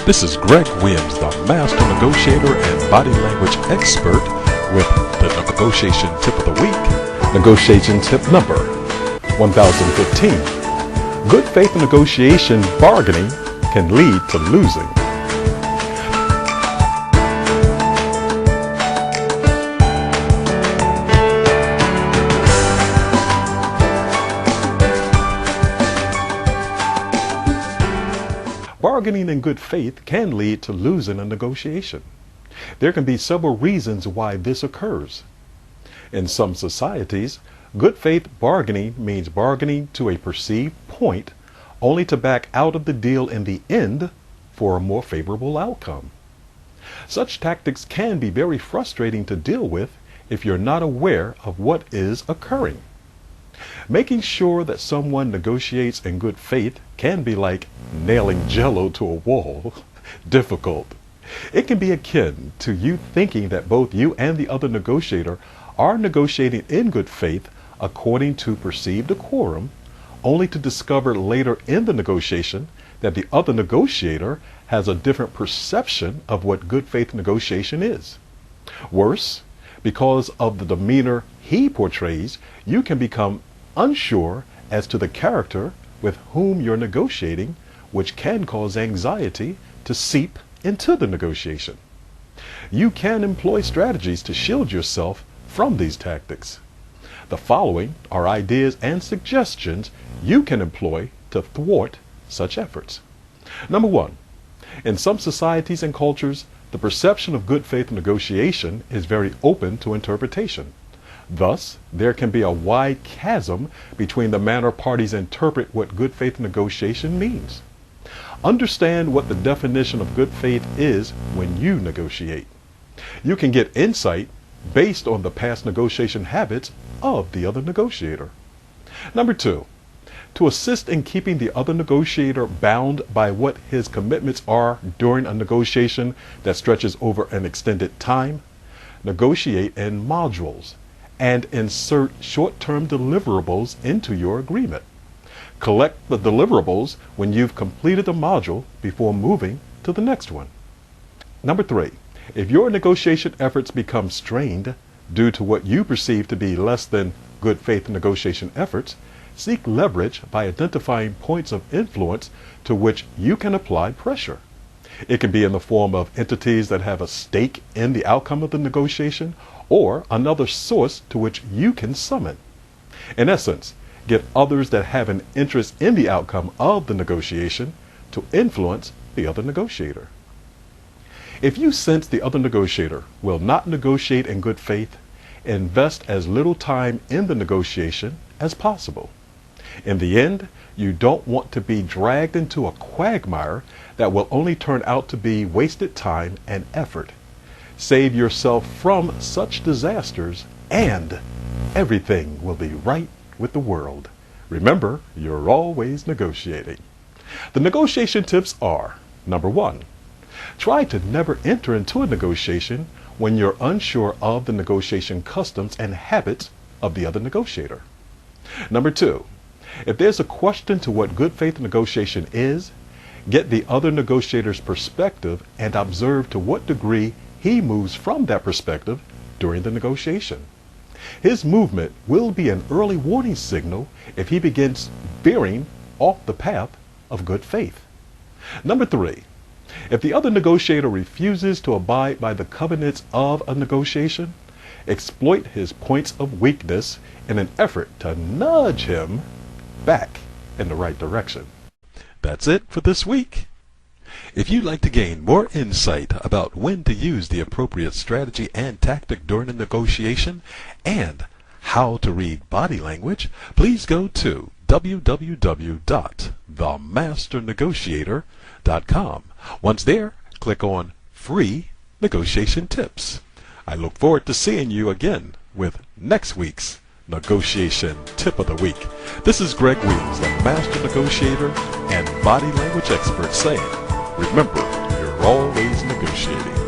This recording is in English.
This is Greg Williams, the master negotiator and body language expert, with the negotiation tip of the week. Negotiation tip number 1015. Good faith negotiation bargaining can lead to losing. Bargaining in good faith can lead to losing a negotiation. There can be several reasons why this occurs. In some societies, good faith bargaining means bargaining to a perceived point only to back out of the deal in the end for a more favorable outcome. Such tactics can be very frustrating to deal with if you're not aware of what is occurring. Making sure that someone negotiates in good faith can be like nailing Jell-O to a wall. Difficult. It can be akin to you thinking that both you and the other negotiator are negotiating in good faith according to perceived decorum, only to discover later in the negotiation that the other negotiator has a different perception of what good faith negotiation is. Worse, because of the demeanor he portrays, you can become unsure as to the character with whom you're negotiating, which can cause anxiety to seep into the negotiation. You can employ strategies to shield yourself from these tactics. The following are ideas and suggestions you can employ to thwart such efforts. Number one, in some societies and cultures, the perception of good faith negotiation is very open to interpretation. Thus, there can be a wide chasm between the manner parties interpret what good faith negotiation means. Understand what the definition of good faith is when you negotiate. You can get insight based on the past negotiation habits of the other negotiator. Number two, to assist in keeping the other negotiator bound by what his commitments are during a negotiation that stretches over an extended time, negotiate in modules and insert short-term deliverables into your agreement. Collect the deliverables when you've completed the module before moving to the next one. Number three, if your negotiation efforts become strained due to what you perceive to be less than good faith negotiation efforts, seek leverage by identifying points of influence to which you can apply pressure. It can be in the form of entities that have a stake in the outcome of the negotiation, or another source to which you can summon. In essence, get others that have an interest in the outcome of the negotiation to influence the other negotiator. If you sense the other negotiator will not negotiate in good faith, invest as little time in the negotiation as possible. In the end, you don't want to be dragged into a quagmire that will only turn out to be wasted time and effort. Save yourself from such disasters and everything will be right with the world. Remember, you're always negotiating. The negotiation tips are: number one, try to never enter into a negotiation when you're unsure of the negotiation customs and habits of the other negotiator. Number two, if there's a question to what good faith negotiation is, get the other negotiator's perspective and observe to what degree he moves from that perspective during the negotiation. His movement will be an early warning signal if he begins veering off the path of good faith. Number three, if the other negotiator refuses to abide by the covenants of a negotiation, exploit his points of weakness in an effort to nudge him back in the right direction. That's it for this week. If you'd like to gain more insight about when to use the appropriate strategy and tactic during a negotiation and how to read body language, please go to www.themasternegotiator.com. Once there, click on Free Negotiation Tips. I look forward to seeing you again with next week's Negotiation Tip of the Week. This is Greg Williams, the Master Negotiator and Body Language Expert, saying, remember, you're always negotiating.